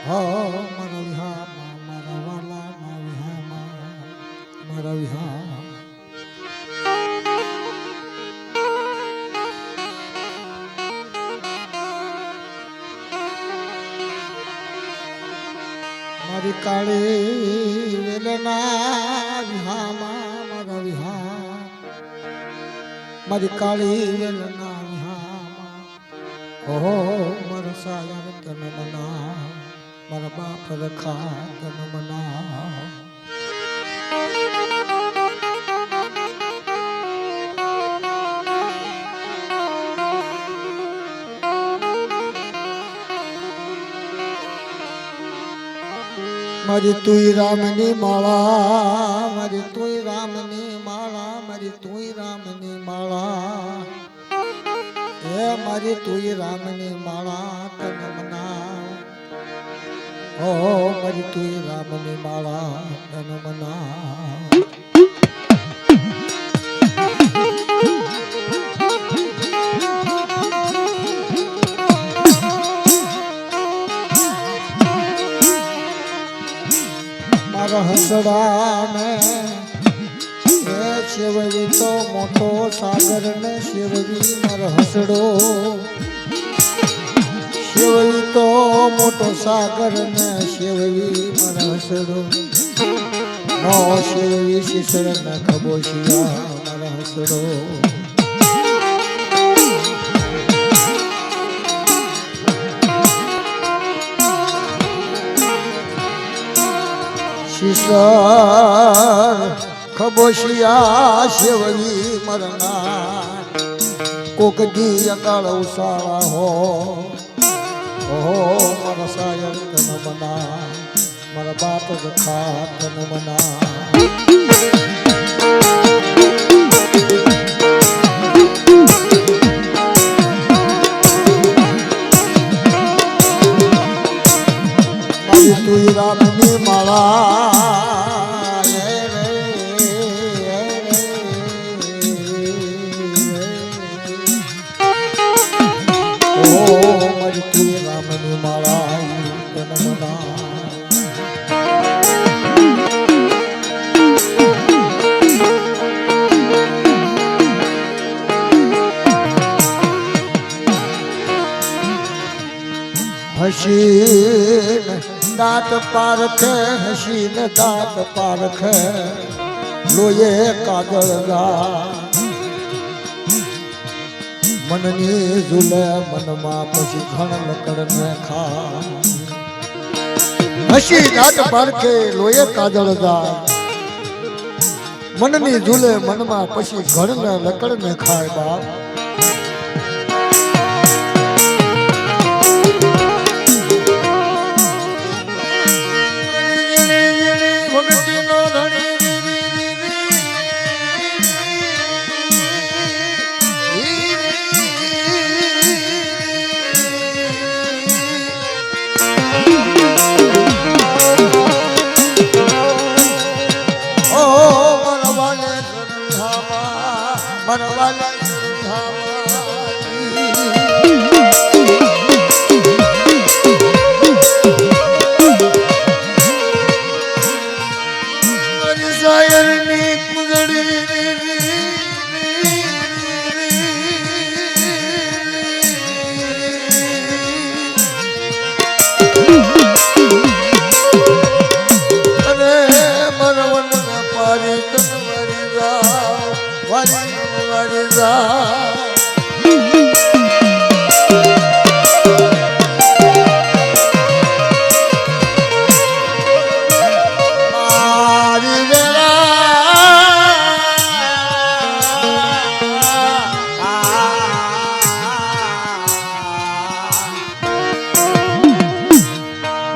મારા વિહામાં મારા વાલાના વિહામાં મારા વિહા મારી કાળી વેલના વિહામાં મારા વિહા મારી કાળી વેલના વિહામાં ઓહો મારા સાયર તન મના મારા બાપ રખા તન મના મારી તુઈ રામની માળા મારી તુઈ રામની માળા મારી તુઈ રામની માળા હે મારી તુઈ રામની માળા તન મના ઓ મારી તુઈ રામની માળા તન મના મારા હસડાને એ શિવજી તો મોટો સાગર ને શિવજી મારો હસડો શિવજી તો મોટો સાગર ને શિવજી મારો હસડો નો શિવજી શિશર ને ખબોશિયા મારા હસડો શિશર ખબોશિયા શિવજી મરના કોક દી અકાળ ઉસાળા હો ઓહો મારા સાયર તન મના મારા બાપ રખા તન મના મારી તુઈ રામની માળા મારી તુઈ રામની માળા તન મના હસીન દાંત પારખે હસીન દાંત પારખે લોયે કાગળ ગા મનની ઝૂલે મનમાં પછી ઘણ લકડ ને ખા હસી દાંત પારખે લોયે કાજળ ગા મનની ઝૂલે મનમાં પછી ઘણ ને લકડ ને ખાય બાપ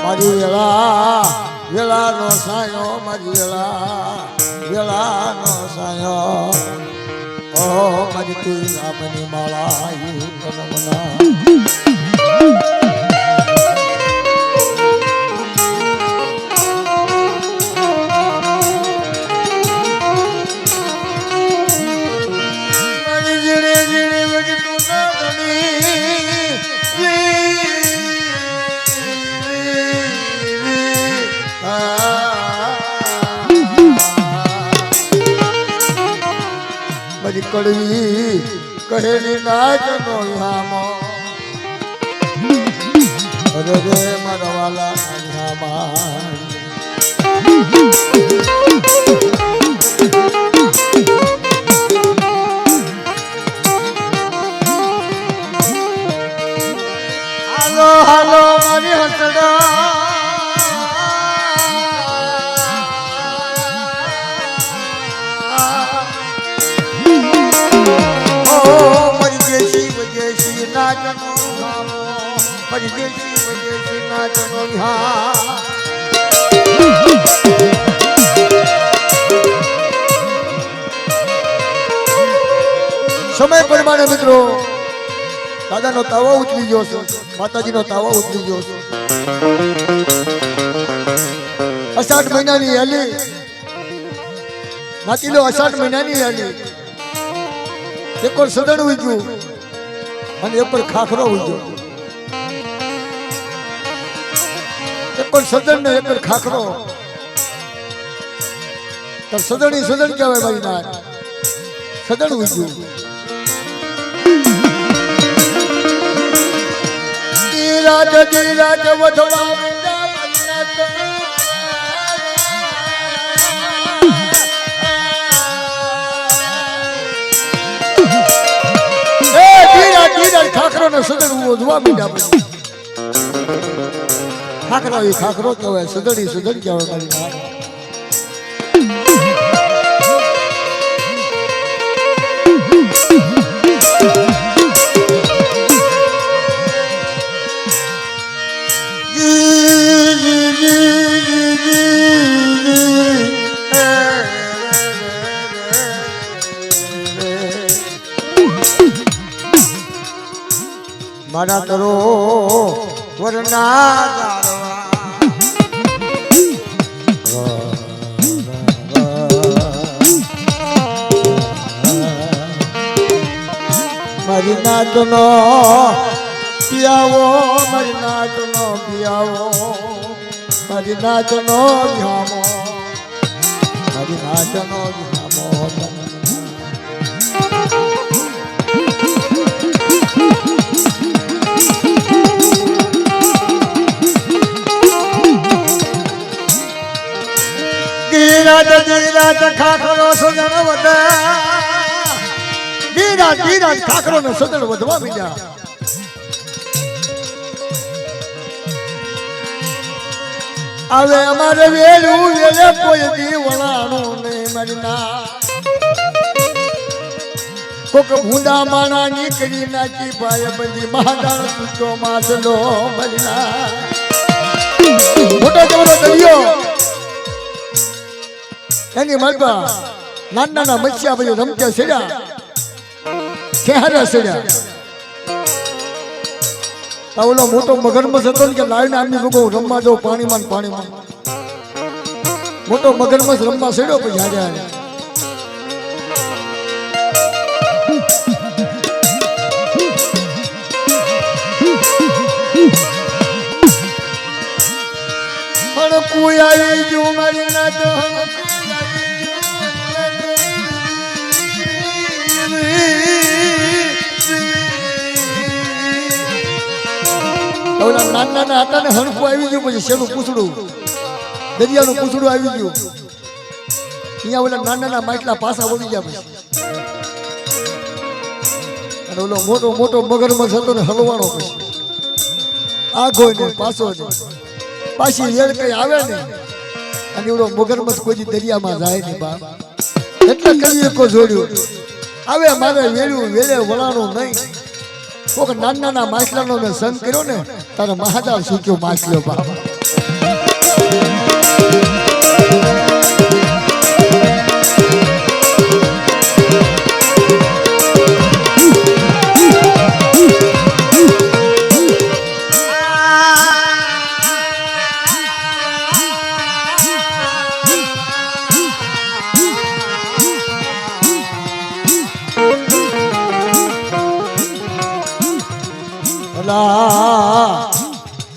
મારી વેળાનો સાયો મારી વેળાનો સાયો ઓ મારી તુઈ રામની માળા તન મના મારી જીણે જીણે વગતું ના કહેલી નાચનો યામો અરે રે મારા વાલા યામા હાલો હાલો મારી હસડા નાચનો ગામો પરદેશી વિદેશી નાચનો વિહાર સમય પ્રમાણે મિત્રો દાદાનો તાવો ઉતરી ગયો છે માતાજીનો તાવો ઉતરી ગયો છે અષાઢ મહિનાની હેલી નાચી લો અષાઢ મહિનાની હેલી એક વાર સદન ઉજ્યું અને એ પર ખાખરો ઉજ્યો એ પર સદન ને એ પર ખાખરો તો સદણી સદન કહેવાય મારી ના સદન ઉજ્યું ધીરાજ ધીરાજ વધવા ખાખરો ને સદન ઉધવા મીડા ખાખરો એ ખાખરો કહેવાય સદણી સદન કહેવાય મારી ના મારા તરો વરના મારી નાચનો પિયાવો મારી નાચનો પિયાવો મારી નાચનો ઝામો મારી નાચનો ઝામો ધીરાજ ખાખરો સદન વધા ધીરાજ ખાખરો ને સદન વધવા મીડ્યા હવે અમારે વેલું વેલે કોઈ દીવણાનું ને મરના કોક ભૂંડા માણા નીકળી નાખી ભાઈ બધી મહાદાણ સૂચો માસલો મરના મોટો જબરો દરિયો એની માલપા નાના મચ્છિયા પછી રમતા સેડ્યા ખેહારા સેડ્યા ઓલો મોટો મગરમચ્છ હતો ને કે લાવીને આમની લોકો રમવા જાઉં પાણીમાં પાણીમાં મોટો મગરમચ્છ રમવા સેડ્યો પછી હારે હારે પણ કોઈ આવી જો મારી ના તો નાના હતા ને હણકું આવી ગયું પછી શેનું પૂછડું દરિયાનું પૂછડું આવી ગયું અહીંયા ઓલા નાના માટલા પાસા વળી ગયા પછી અને ઓલો મોટો મોટો મગરમચ્છ હતો ને હલવાણો પછી આગો ને પાછો ને પાછી વેળ કઈ આવે ને અને ઓલો મગરમચ્છ કોઈ દરિયામાં જાય નહીં બા એટલે કવિએ કો જોડ્યું આવે મારે વેળું વેળે વળાનું નહીં કોક નાના માછલાનો મેં સંગ કર્યો ને તારે મહાદાર શીખ્યો માછલ્યો બાબા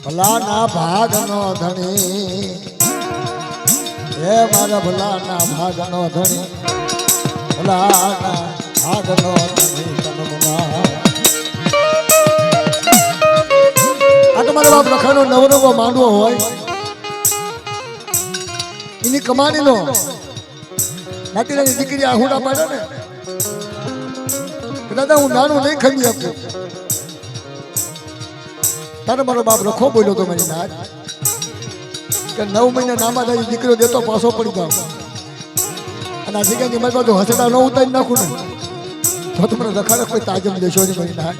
ભલાના ભાગનો ધણી હે મારા ભલાના ભાગનો ધણી ભલાના ભાગનો ધણી આ તમારા બાપ લખાનો નવો નવો માંડવો હોય એની કમાણી નો નાતી નાની દીકરી આહુડા પાડે ને દાદા હું નાનું નહીં ખમી આપું તારે મારો બાપ રખો બોલ્યો તો મારી નાચ કે 9 મહિના નામાં થાય દીકરો દેતો પાછો પડી જાવ અને આ જગ્યાની મારી બાજુ હસડા ન ઉતારી નાખું ને તો તમને રખાડે કોઈ તાજમ દેશો નહીં મારી નાચ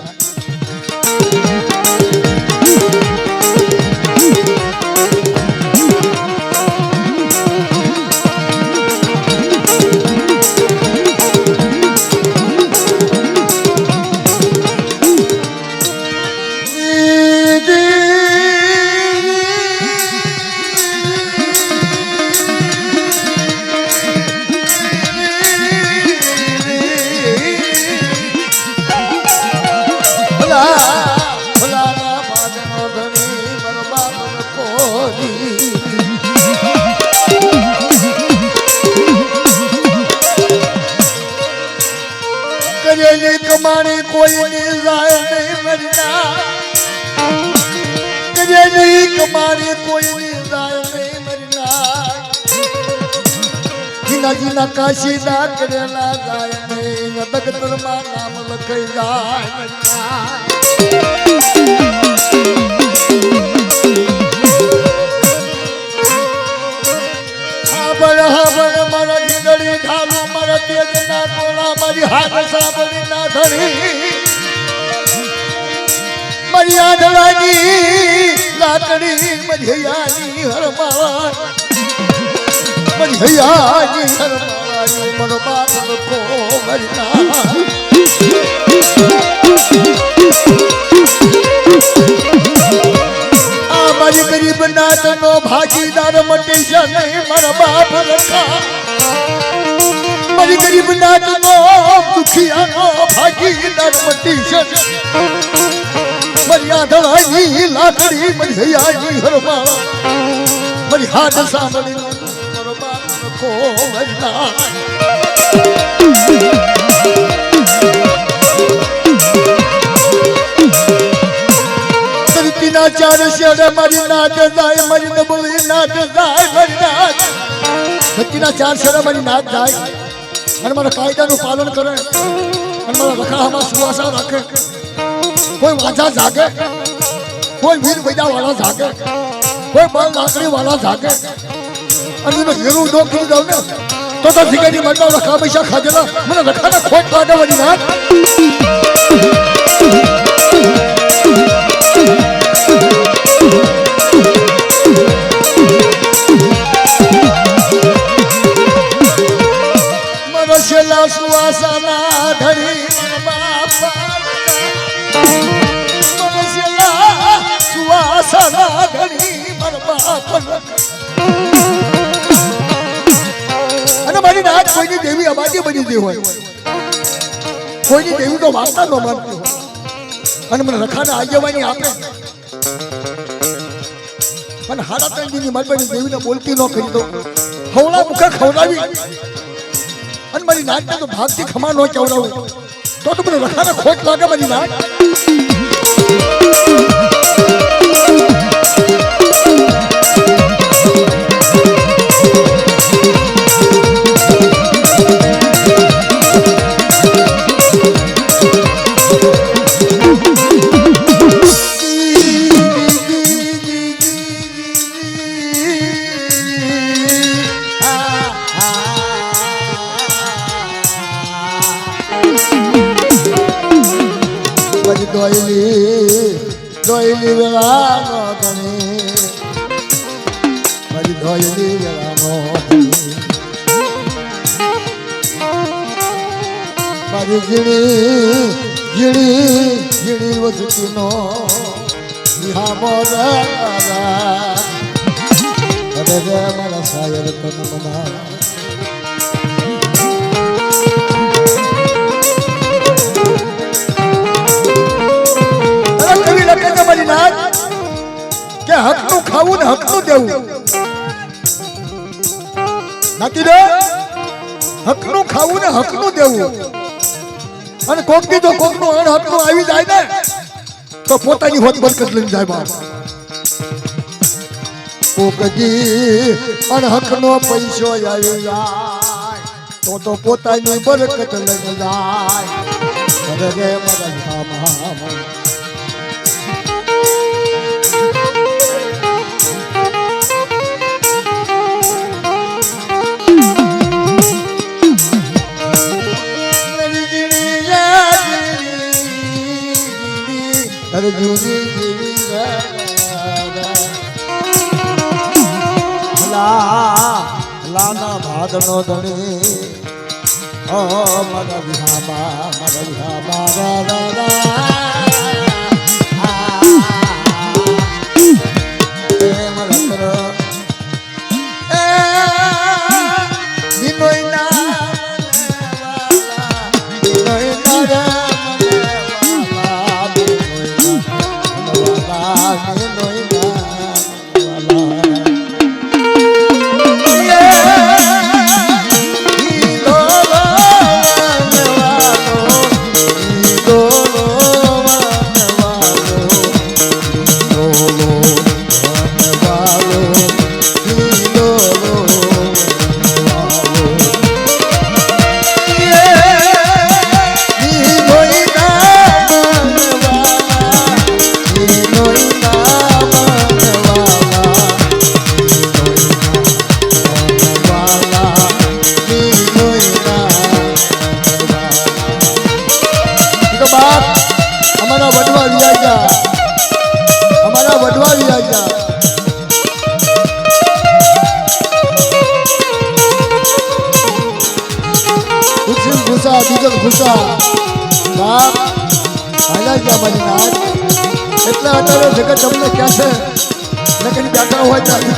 કમાણી કોઈ ની જાય નહીં મરના કરેલી કમાણી કોઈ ની જાય નહીં મરના જીના જીના કાશી ના કરેલા જાય નહીં દગતર માં નામ લખાઈ જાય હાબર મારા ઢીંગળી ઢાલું મારા તેજ ના ગોળા મારી હાથ સાંભળી ના ધરી મારી આંધળાની લાકડી મારી હૈયાની હરમાવા મારી હૈયાની હરમાવા મારો બાપ લખો મારી ના મારી ગરીબ નાથ નો ભાગીદાર મટીશ નહીં મારા બાપ લખા મારી ગરીબ નાથ નો દુખિયા નો ભાગીદાર મટીશ મારી આંધળાની લાકડી મારી હૈયાની હરમાવા મારી હાથ સાંભળી મારો બાપ લખો મારી ના ના ચાર શેડે મારી નાચ જાય મારી નબળી નાચ જાય મારી નાચ ભક્તિના ચાર શેડે મારી નાચ જાય અને મારા કાયદાનું પાલન કરે અને મારા રખાડામાં સુવાસા રાખે કોઈ વાંચા જાગે કોઈ વીર વૈદા વાળા જાગે કોઈ બળ લાકડી વાળા જાગે અને એનો હેરું દો કરી દઉં ને તો જીગરની મરતા રખા પૈસા ખાધેલા મને રખાને ખોટ લાગે મારી નાચ મરસેલા સુવાસના ધરી મરસેલા સુવાસના ધરી અને મારી નાચ કોઈની દેવી અમારી બની ગઈ હોય કોઈની દેવી તો વાર્તા ન માનતી હોય અને મને રખાને આગેવાની આપે અને હાડા ત્રણ મારી દેવીને બોલતી ન કરી દો હવળા મુખે ખવડાવી અને મારી નાચને તો ભાગથી ખમા ન ચવડાવું તો મને રખાને ખોટ લાગે મારી નાચ ધોઈલી વેળાનો ધણી મારી ધોઈલી વેળાનો ધણી મારી ઝીણી ઝીણી ઝીણી વસતીનો વિહામો દાદા અરે રે મારા સાયર તન મના કે હકનું ખાવું ને હકનું દેવું નાતી રે હકનું ખાવું ને હકનું દેવું અને કોક દી તો કોકનું અણહકનું આવી જાય ને તો પોતાની હોત બરકત લઈને જાય બાપ કોક દી અણહકનો પૈસો આવી જાય તો પોતાની બરકત લઈને જાય અરે રે મારા ધામા લાના ભાદનો ધણી ઓ મારા વિહાબા એટલે અત્યારે જગત તમને ક્યાં છે ને કઈ બેઠા હોય ત્યાં